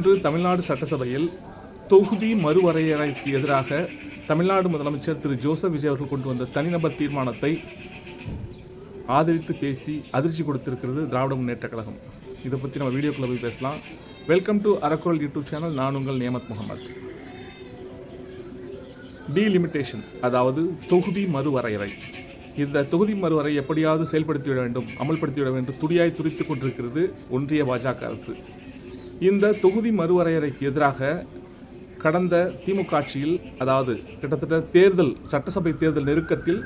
இன்று தமிழ்நாடு சட்டசபையில் தொகுதி மறுவரையறைக்கு எதிராக தமிழ்நாடு முதலமைச்சர் திரு ஜோசப் விஜய் அவர்கள் கொண்டு வந்த தனிநபர் தீர்மானத்தை ஆதரித்து பேசி அதிர்ச்சி கொடுத்திருக்கிறது திராவிட முன்னேற்ற கழகம். இதை பற்றி நம்ம வீடியோக்குள்ள போய் பேசலாம். வெல்கம் டு அரக்குரல் யூடியூப் சேனல். நான் உங்கள் நியமத் முகமது. டீலிமிட்டேஷன், அதாவது தொகுதி மறுவரையறை. இந்த தொகுதி மறுவரை எப்படியாவது செயல்படுத்திவிட வேண்டும், அமல்படுத்திவிட வேண்டும் துடியாய் துடித்துக் கொண்டிருக்கிறது ஒன்றிய பாஜக அரசு. இந்த தொகுதி மறுவரையறைக்கு எதிராக கடந்த திமுக ஆட்சியில், அதாவது கிட்டத்தட்ட சட்டசபை தேர்தல் நெருக்கத்தில்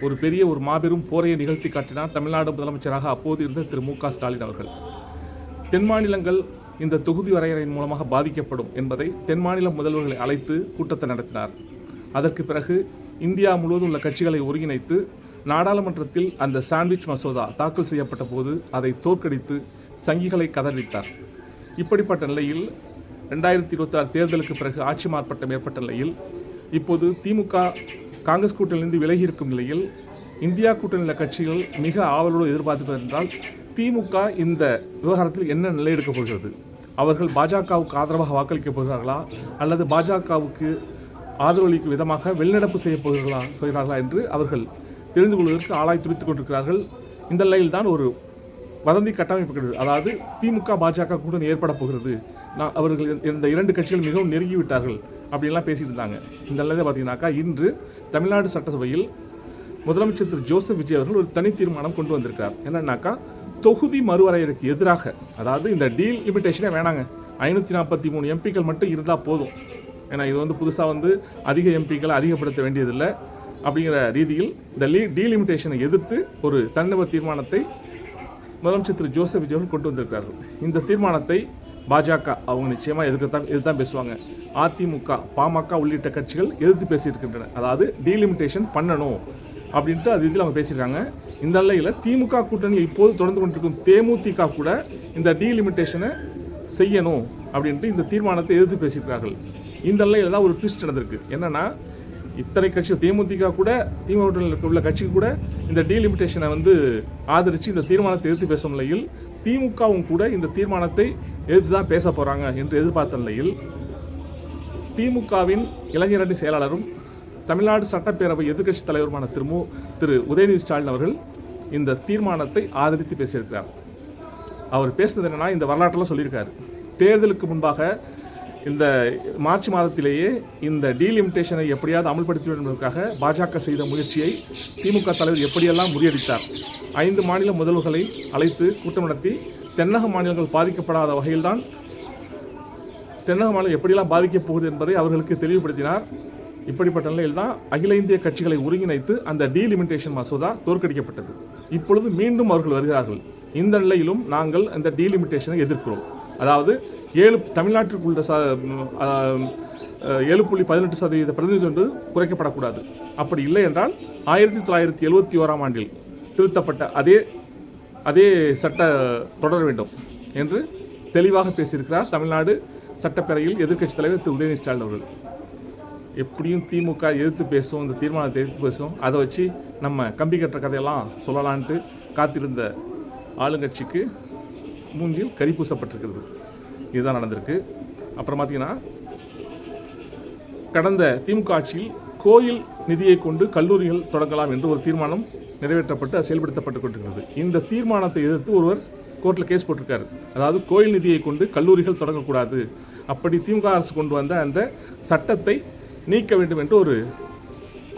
ஒரு பெரிய மாபெரும் போரையை நிகழ்த்தி காட்டினார் தமிழ்நாடு முதலமைச்சராக அப்போது இருந்த திரு மு க ஸ்டாலின் அவர்கள். தென் மாநிலங்கள் இந்த தொகுதி வரையறையின் மூலமாக பாதிக்கப்படும் என்பதை தென் மாநில முதல்வர்களை அழைத்து கூட்டத்தை நடத்தினார். அதற்கு பிறகு இந்தியா முழுவதும் உள்ள கட்சிகளை ஒருங்கிணைத்து நாடாளுமன்றத்தில் அந்த சாண்ட்விச் மசோதா தாக்கல் செய்யப்பட்ட போது அதை தோற்கடித்து சங்கிகளை கதறித்தார். இப்படிப்பட்ட நிலையில் 2026 தேர்தலுக்கு பிறகு ஆட்சி மாற்றம் ஏற்பட்ட நிலையில் இப்போது திமுக காங்கிரஸ் கூட்டணியிலிருந்து விலகி இருக்கும் நிலையில் இந்தியா கூட்டணியில் கட்சிகள் மிக ஆவலோடு எதிர்பார்ப்பது என்றால் திமுக இந்த விவகாரத்தில் என்ன நிலை எடுக்கப் போகிறது? அவர்கள் பாஜகவுக்கு ஆதரவாக வாக்களிக்கப் போகிறார்களா அல்லது பாஜகவுக்கு ஆதரவளிக்கும் விதமாக வெளிநடப்பு செய்யப் போகிறார்களா என்று அவர்கள் தெரிந்து கொள்வதற்கு ஆளாய் துடித்துக் கொண்டிருக்கிறார்கள். இந்த நிலையில் தான் ஒரு வதந்தி கட்டமைப்புகிறது. அதாவது திமுக பாஜக கூட்டணி ஏற்பட போகிறது, அவர்கள் இந்த இரண்டு கட்சிகள் மிகவும் நெருங்கிவிட்டார்கள் அப்படின்லாம் பேசிட்டு இருந்தாங்க. இந்த நிலையில் பார்த்தீங்கன்னாக்கா இன்று தமிழ்நாடு சட்டசபையில் முதலமைச்சர் திரு ஜோசப் விஜய் அவர்கள் ஒரு தனி தீர்மானம் கொண்டு வந்திருக்கார். என்னன்னாக்கா தொகுதி மறுவரையறைக்கு எதிராக, அதாவது இந்த டீலிமிட்டேஷனே வேணாங்க, 543 எம்பிக்கள் மட்டும் இருந்தால் போதும், ஏன்னா இது புதுசாக அதிக எம்பிக்களை அதிகப்படுத்த வேண்டியதில்லை அப்படிங்கிற ரீதியில் இந்த டீலிமிட்டேஷனை எதிர்த்து ஒரு தனிநபர் தீர்மானத்தை முதலமைச்சர் திரு ஜோசப் விஜய் கொண்டு வந்திருக்கிறார்கள். இந்த தீர்மானத்தை பாஜக அவங்க நிச்சயமாக எதிர்த்தான் பேசுவாங்க. அதிமுக, பாமக உள்ளிட்ட கட்சிகள் எதிர்த்து பேசியிருக்கின்றன. அதாவது டீலிமிட்டேஷன் பண்ணணும் அப்படின்ட்டு அது இதில் அவங்க பேசியிருக்காங்க. இந்த நிலையில் திமுக கூட்டணியில் இப்போது தொடர்ந்து கொண்டிருக்கும் தேமுதிக கூட இந்த டீலிமிட்டேஷனை செய்யணும் அப்படின்ட்டு இந்த தீர்மானத்தை எதிர்த்து பேசியிருக்கிறார்கள். இந்த நிலையில் தான் ஒரு ட்விஸ்ட் நடந்திருக்கு. என்னன்னா, இத்தனை கட்சிகள் தேமுதிக கூட, திமுக கூட்டணியில் உள்ள கட்சி கூட இந்த டீலிமிட்டேஷனை ஆதரித்து இந்த தீர்மானத்தை எதிர்த்து பேசும் நிலையில் திமுகவும் கூட இந்த தீர்மானத்தை எதிர்த்து தான் பேச போகிறாங்க என்று எதிர்பார்த்த நிலையில் திமுகவின் இளைஞரணி செயலாளரும் தமிழ்நாடு சட்டப்பேரவை எதிர்க்கட்சி தலைவருமான திரு உதயநிதி ஸ்டாலின் அவர்கள் இந்த தீர்மானத்தை ஆதரித்து பேசியிருக்கிறார். அவர் பேசுனது என்னன்னா, இந்த வரலாற்றெல்லாம் சொல்லியிருக்காரு. தேர்தலுக்கு முன்பாக இந்த மார்ச் மாதத்திலேயே இந்த டீலிமிட்டேஷனை எப்படியாவது அமல்படுத்த வேண்டும் என்பதற்காக பாஜக செய்த முயற்சியை திமுக தலைவர் எப்படியெல்லாம் முறியடித்தார். 5 மாநில முதல்வர்களை அழைத்து கூட்டம் நடத்தி தென்னக மாநிலங்கள் பாதிக்கப்படாத வகையில்தான் தென்னக மாநிலம் எப்படியெல்லாம் பாதிக்கப் போகுது என்பதை அவர்களுக்கு தெளிவுபடுத்தினார். இப்படிப்பட்ட நிலையில் தான் அகில இந்திய கட்சிகளை ஒருங்கிணைத்து அந்த டீலிமிட்டேஷன் மசோதா தோற்கடிக்கப்பட்டது. இப்பொழுது மீண்டும் அவர்கள் வருகிறார்கள். இந்த நிலையிலும் நாங்கள் அந்த டீலிமிட்டேஷனை எதிர்க்கிறோம். அதாவது தமிழ்நாட்டிற்குள்ள 7.18% பிரதிநிதித்துவம் குறைக்கப்படக்கூடாது. அப்படி இல்லை என்றால் 1971 ஆண்டில் திருத்தப்பட்ட அதே சட்ட தொடர வேண்டும் என்று தெளிவாக பேசியிருக்கிறார் தமிழ்நாடு சட்டப்பேரவையில் எதிர்க்கட்சி தலைவர் திரு உதயநிதி ஸ்டாலின் அவர்கள். எப்படியும் திமுக எதிர்த்து பேசும், இந்த தீர்மானத்தை எதிர்த்து பேசும், அதை வச்சு நம்ம கம்பி கட்டுற கதையெல்லாம் சொல்லலான்ட்டு காத்திருந்த ஆளுங்கட்சிக்கு மூஞ்சில் கரி பூசப்பட்டிருக்கிறது. இதுதான் நடந்திருக்கு. அப்புறம் பார்த்தீங்கன்னா, கடந்த திமுக ஆட்சியில் கோயில் நிதியை கொண்டு கல்லூரிகள் தொடங்கலாம் என்று ஒரு தீர்மானம் நிறைவேற்றப்பட்டு அது செயல்படுத்தப்பட்டு கொண்டிருக்கிறது. இந்த தீர்மானத்தை எதிர்த்து ஒருவர் கோர்ட்டில் கேஸ் போட்டிருக்காரு. அதாவது கோயில் நிதியை கொண்டு கல்லூரிகள் தொடங்கக்கூடாது, அப்படி திமுக அரசு கொண்டு வந்த அந்த சட்டத்தை நீக்க வேண்டும் என்று ஒரு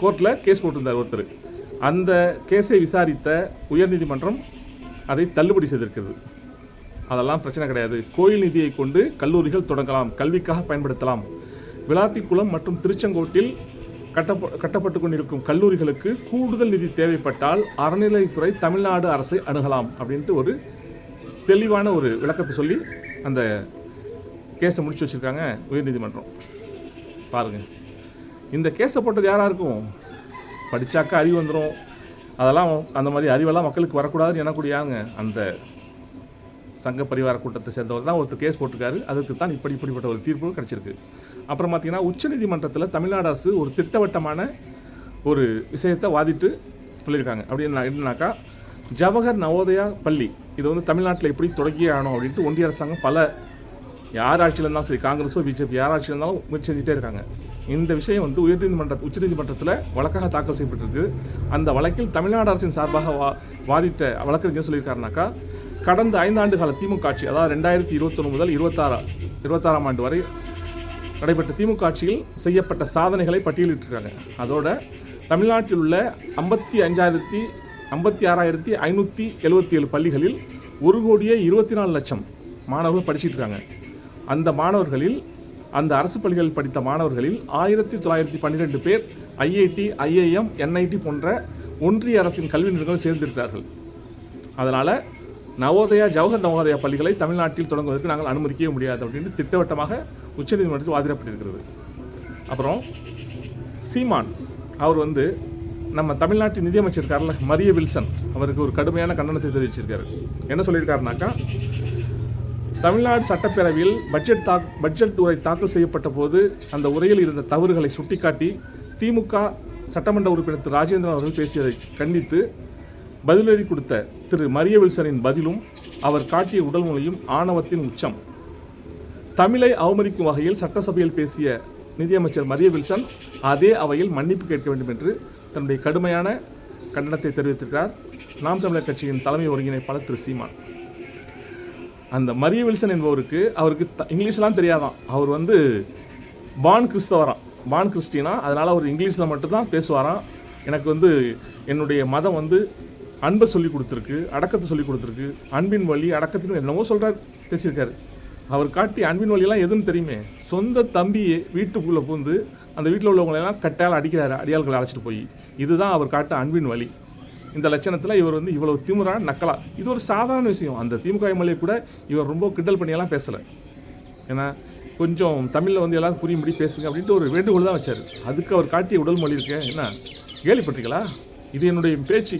கோர்ட்டில் கேஸ் போட்டிருந்தார் ஒருத்தர். அந்த கேஸை விசாரித்த உயர்நீதிமன்றம் அதை தள்ளுபடி செய்திருக்கிறது. அதெல்லாம் பிரச்சனை கிடையாது, கோயில் நிதியை கொண்டு கல்லூரிகள் தொடங்கலாம், கல்விக்காக பயன்படுத்தலாம். விளாத்திக்குளம் மற்றும் திருச்செங்கோட்டில் கட்டப்பட்டு கொண்டிருக்கும் கல்லூரிகளுக்கு கூடுதல் நிதி தேவைப்பட்டால் அறநிலையத்துறை தமிழ்நாடு அரசை அணுகலாம் அப்படின்ட்டு ஒரு தெளிவான ஒரு விளக்கத்தை சொல்லி அந்த கேஸை முடிச்சு வச்சுருக்காங்க உயர்நீதிமன்றம். பாருங்கள், இந்த கேஸை போட்டது யாராக இருக்கும்? படித்தாக்கா அறிவு வந்துடும், அதெல்லாம் அந்த மாதிரி அறிவெல்லாம் மக்களுக்கு வரக்கூடாதுன்னு எண்ணக்கூடியாங்க அந்த சங்க பரிவார கூட்டத்தை சேர்ந்தவர் தான் ஒருத்தர் கேஸ் போட்டிருக்காரு. அதுக்கு தான் இப்படிப்பட்ட ஒரு தீர்ப்பு கிடச்சிருக்கு. அப்புறம் பார்த்தீங்கன்னா, உச்சநீதிமன்றத்தில் தமிழ்நாடு அரசு ஒரு திட்டவட்டமான ஒரு விஷயத்தை வாதிட்டு சொல்லியிருக்காங்க. அப்படி என்னன்னாக்கா, ஜவஹர் நவோதயா பள்ளி இது தமிழ்நாட்டில் எப்படி தொடங்கியே ஆகணும் அப்படின்ட்டு ஒன்றிய அரசாங்கம் பல யார் ஆட்சியில் இருந்தாலும் சரி, காங்கிரஸோ பிஜேபி யார் ஆட்சியில் இருந்தாலும் முயற்சி செஞ்சுட்டே இருக்காங்க. இந்த விஷயம் வந்து உச்சநீதிமன்றத்தில் வழக்காக தாக்கல் செய்யப்பட்டிருக்கு. அந்த வழக்கில் தமிழ்நாடு அரசின் சார்பாக வாதிட்ட வழக்கறிஞர் சொல்லியிருக்காருனாக்கா, கடந்த 5 ஆண்டு கால திமுக ஆட்சி, அதாவது 2021 முதல் 26ஆம் ஆண்டு வரை நடைபெற்ற திமுக ஆட்சியில் செய்யப்பட்ட சாதனைகளை பட்டியலிட்டிருக்காங்க. அதோட தமிழ்நாட்டில் உள்ள 56,577 பள்ளிகளில் 1,24,00,000 மாணவர்கள் படிச்சுட்டு இருக்காங்க. அந்த மாணவர்களில், அந்த அரசு பள்ளிகளில் படித்த மாணவர்களில் 1912 பேர் ஐஐடி, ஐஐஎம், என்ஐடி போன்ற ஒன்றிய அரசின் கல்வி நிறுவனங்கள் சேர்ந்திருக்கிறார்கள். அதனால் நவோதயா, ஜவஹர் நவோதயா பள்ளிகளை தமிழ்நாட்டில் தொடங்குவதற்கு நாங்கள் அனுமதிக்கவே முடியாது அப்படின்னு திட்டவட்டமாக உச்சநீதிமன்றத்தில் வாதிடப்பட்டிருக்கிறது. அப்புறம் சீமான் அவர் வந்து நம்ம தமிழ்நாட்டின் நிதியமைச்சர் இருக்கார்ல, மரிய வில்சன், அவருக்கு ஒரு கடுமையான கண்டனத்தை தெரிவிச்சிருக்காரு. என்ன சொல்லியிருக்காருனாக்கா, தமிழ்நாடு சட்டப்பேரவையில் பட்ஜெட் உரை தாக்கல் செய்யப்பட்ட போது அந்த உரையில் இருந்த தவறுகளை சுட்டிக்காட்டி திமுக சட்டமன்ற உறுப்பினர் திரு ராஜேந்திரன் அவர்கள் பேசியதை கண்டித்து பதிலடி கொடுத்த திரு மரிய வில்சனின் பதிலும் அவர் காட்டிய உடல் மொழியும் ஆணவத்தின் உச்சம். தமிழை அவமதிக்கும் வகையில் சட்டசபையில் பேசிய நிதியமைச்சர் மரிய வில்சன் அதே அவையில் மன்னிப்பு கேட்க வேண்டும் என்று தன்னுடைய கடுமையான கண்டனத்தை தெரிவித்திருக்கிறார் நாம் தமிழர் கட்சியின் தலைமை ஒருங்கிணைப்பாளர் திரு சீமான். அந்த மரிய வில்சன் என்பவருக்கு இங்கிலீஷ்லாம் தெரியாதான். அவர் வந்து பான் கிறிஸ்டினா, அதனால் அவர் இங்கிலீஷில் மட்டும்தான் பேசுவாராம். எனக்கு வந்து என்னுடைய மதம் வந்து அன்பை சொல்லி கொடுத்துருக்கு, அடக்கத்தை சொல்லி கொடுத்துருக்கு, அன்பின் வழி அடக்கத்தின் என்னவோ சொல்கிறார், பேசியிருக்காரு. அவர் காட்டி அன்பின் வழியெல்லாம் எதுன்னு தெரியுமே, சொந்த தம்பியை வீட்டுக்குள்ளே பூந்து அந்த வீட்டில் உள்ளவங்களெல்லாம் கட்டால் அடிக்கிறாரு, அடியாள்களை அழைச்சிட்டு போய். இதுதான் அவர் காட்ட அன்பின் வழி. இந்த லட்சணத்தில் இவர் வந்து இவ்வளவு திமுறா நக்கலா, இது ஒரு சாதாரண விஷயம். அந்த திமுக எம்எல்ஏ கூட இவர் ரொம்ப கிண்டல் பண்ணியெல்லாம் பேசலை. ஏன்னா கொஞ்சம் தமிழில் வந்து எல்லாரும் புரியும்படி பேசுங்க அப்படின்ட்டு ஒரு வேண்டுகோள் தான் வச்சார். அதுக்கு அவர் காட்டிய உடல் மொழி இருக்கேன், என்ன கேள்விப்பட்டீங்களா? இது என்னுடைய பேச்சு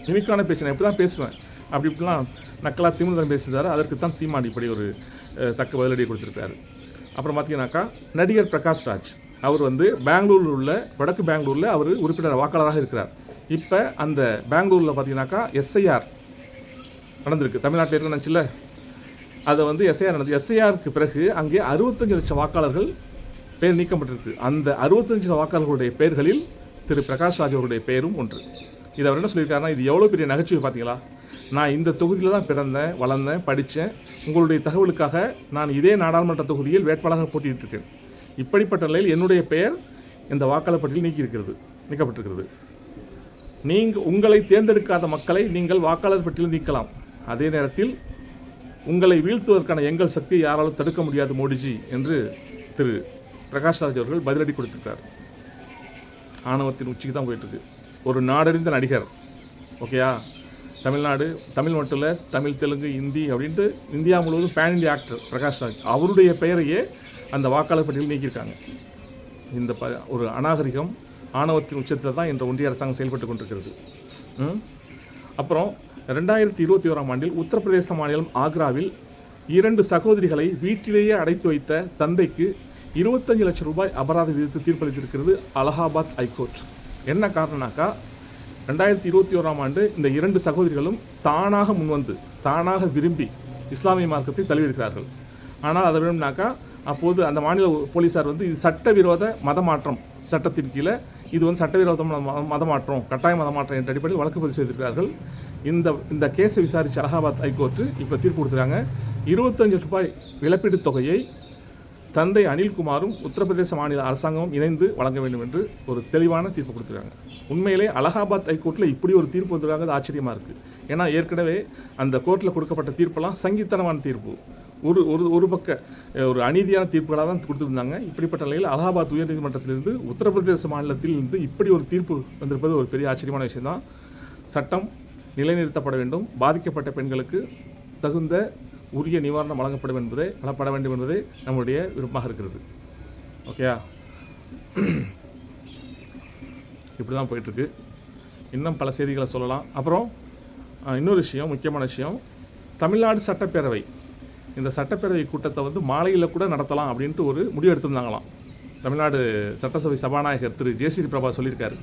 யூனிக்கான பேச்சு, நான் இப்படி தான் பேசுவேன் அப்படி இப்படிலாம் நக்கலா திமுக பேசுகிறாரு. அதற்கு தான் சீமான் இப்படி ஒரு தக்க பதிலடியை கொடுத்துருக்காரு. அப்புறம் பார்த்தீங்கன்னாக்கா, நடிகர் பிரகாஷ் ராஜ் அவர் வந்து வடக்கு பெங்களூரில் அவர் உறுப்பினர் வாக்காளராக இருக்கிறார். இப்போ அந்த பெங்களூரில் பார்த்தீங்கன்னாக்கா எஸ்ஐஆர் நடந்திருக்கு. தமிழ்நாட்டில் இருக்க நினச்சில்ல, அதை வந்து எஸ்ஐஆர் நடந்தது. எஸ்ஐஆருக்கு பிறகு அங்கே 65 லட்சம் வாக்காளர்கள் பெயர் நீக்கப்பட்டிருக்கு. அந்த 65 லட்சம் வாக்காளர்களுடைய பெயர்களில் திரு பிரகாஷ் ராஜ் அவருடைய பெயரும் ஒன்று. இது அவர் என்ன சொல்லியிருக்காருன்னா, இது எவ்வளோ பெரிய நகைச்சுவை பார்த்தீங்களா? நான் இந்த தொகுதியில் தான் பிறந்தேன், வளர்ந்தேன், படித்தேன். உங்களுடைய தகவலுக்காக நான் இதே நாடாளுமன்ற தொகுதியில் வேட்பாளராக போட்டிட்டு இருக்கேன். இப்படிப்பட்ட நிலையில் என்னுடைய பெயர் இந்த வாக்காளர் பட்டியலில் நீக்கப்பட்டிருக்கிறது. உங்களை தேர்ந்தெடுக்காத மக்களை நீங்கள் வாக்காளர் பட்டியலில் நீக்கலாம். அதே நேரத்தில் உங்களை வீழ்த்துவதற்கான எங்கள் சக்தியை யாராலும் தடுக்க முடியாது மோடிஜி என்று திரு பிரகாஷ் ராஜ் அவர்கள் பதிலடி கொடுத்திருக்கிறார். ஆணவத்தின் உச்சிக்கு தான் போயிட்டு இருக்கு. ஒரு நாடறிந்த நடிகர், ஓகேயா? தமிழ் மட்டும் இல்லை, தமிழ், தெலுங்கு, ஹிந்தி அப்படின்ட்டு இந்தியா முழுவதும் pan India actor Prakash Raj, அவருடைய பெயரையே அந்த வாக்காளர் பட்டியலில் நீக்கியிருக்காங்க. இந்த ஒரு அநாகரிகம், ஆணவத்தின் உச்சத்தில் தான் இன்று ஒன்றிய அரசாங்கம் செயல்பட்டு கொண்டிருக்கிறது. அப்புறம் 2021ஆம் ஆண்டில் உத்தரப்பிரதேச மாநிலம் ஆக்ராவில் 2 சகோதரிகளை வீட்டிலேயே அடைத்து வைத்த தந்தைக்கு 25 லட்சம் ரூபாய் அபராதம் விதித்து தீர்ப்பளித்திருக்கிறது அலகாபாத் ஹைகோர்ட். என்ன காரணம்னாக்கா, 2021ஆம் ஆண்டு இந்த 2 சகோதரிகளும் தானாக முன்வந்து, தானாக விரும்பி இஸ்லாமிய மார்க்கத்தை தழுவியிருக்கிறார்கள். ஆனால் அதை வேணும்னாக்கா அப்போது அந்த மாநில போலீஸார் வந்து இது சட்டவிரோத மதமாற்றம் சட்டத்தின் கீழே இது வந்து சட்டவிரோத மதமாற்றம், கட்டாய மதமாற்றம் என்ற அடிப்படையில் வழக்கு பதிவு செய்திருக்கிறார்கள். இந்த கேஸை விசாரித்த அலகாபாத் ஹைகோர்ட்டு இப்போ தீர்ப்பு கொடுத்துருக்காங்க. 25 ரூபாய் இழப்பீடு தொகையை தந்தை அனில்குமாரும் உத்தரப்பிரதேச மாநில அரசாங்கமும் இணைந்து வழங்க வேண்டும் என்று ஒரு தெளிவான தீர்ப்பு கொடுத்துருக்காங்க. உண்மையிலே அலகாபாத் ஹைகோர்ட்டில் இப்படி ஒரு தீர்ப்பு வந்துருக்காங்க, அது ஆச்சரியமாக இருக்குது. ஏன்னா ஏற்கனவே அந்த கோர்ட்டில் கொடுக்கப்பட்ட தீர்ப்பெல்லாம் சங்கித்தனமான தீர்ப்பு, ஒரு பக்க ஒரு அநீதியான தீர்ப்புகளாக தான் கொடுத்துருந்தாங்க. இப்படிப்பட்ட நிலையில் அலகாபாத் உயர்நீதிமன்றத்திலிருந்து உத்தரப்பிரதேச மாநிலத்தில் இருந்து இப்படி ஒரு தீர்ப்பு வந்திருப்பது ஒரு பெரிய ஆச்சரியமான விஷயம்தான். சட்டம் நிலைநிறுத்தப்பட வேண்டும், பாதிக்கப்பட்ட பெண்களுக்கு தகுந்த உரிய நிவாரணம் வழங்கப்பட வேண்டும் என்பதே நம்முடைய விருப்பமாக இருக்கிறது. ஓகேயா? இப்படி தான் போயிட்டுருக்கு. இன்னும் பல செய்திகளை சொல்லலாம். அப்புறம் இன்னொரு விஷயம், முக்கியமான விஷயம், தமிழ்நாடு சட்டப்பேரவை இந்த சட்டப்பேரவை கூட்டத்தை வந்து மாலையில் கூட நடத்தலாம் அப்படின்ட்டு ஒரு முடிவு எடுத்திருந்தாங்களாம். தமிழ்நாடு சட்டசபை சபாநாயகர் திரு ஜேசிடி பிரபா சொல்லியிருக்காரு.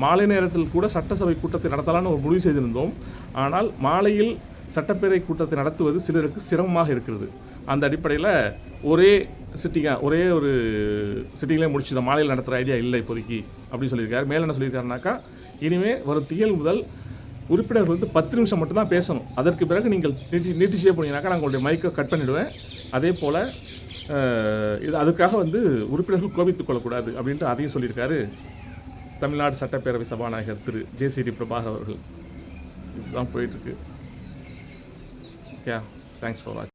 மாலை நேரத்தில் கூட சட்டசபை கூட்டத்தை நடத்தலான்னு ஒரு முடிவு செய்திருந்தோம். ஆனால் மாலையில் சட்டப்பேரவை கூட்டத்தை நடத்துவது சிலருக்கு சிரமமாக இருக்கிறது. அந்த அடிப்படையில் ஒரே ஒரு சிட்டிங்லேயே முடிச்சு மாலையில் நடத்துகிற ஐடியா இல்லை இப்போதைக்கு அப்படின்னு சொல்லியிருக்காரு. மேலே என்ன சொல்லியிருக்காருனாக்கா, இனிமேல் வரும் திங்கள் முதல் உறுப்பினர்கள் வந்து 10 நிமிஷம் மட்டும்தான் பேசணும். அதற்கு பிறகு நீங்கள் நீட்டிச்சே போனீங்கன்னாக்கா நான் உங்களுடைய மைக்கை கட் பண்ணிவிடுவேன். அதே போல் இது அதுக்காக வந்து உறுப்பினர்கள் கோபித்துக் கொள்ளக்கூடாது அப்படின்ட்டு அதையும் சொல்லியிருக்காரு தமிழ்நாடு சட்டப்பேரவை சபாநாயகர் திரு JCD பிரபாகர் அவர்கள். இதுதான் போயிட்டுருக்கு. தேங்க்ஸ் ஃபார் வாட்சிங்.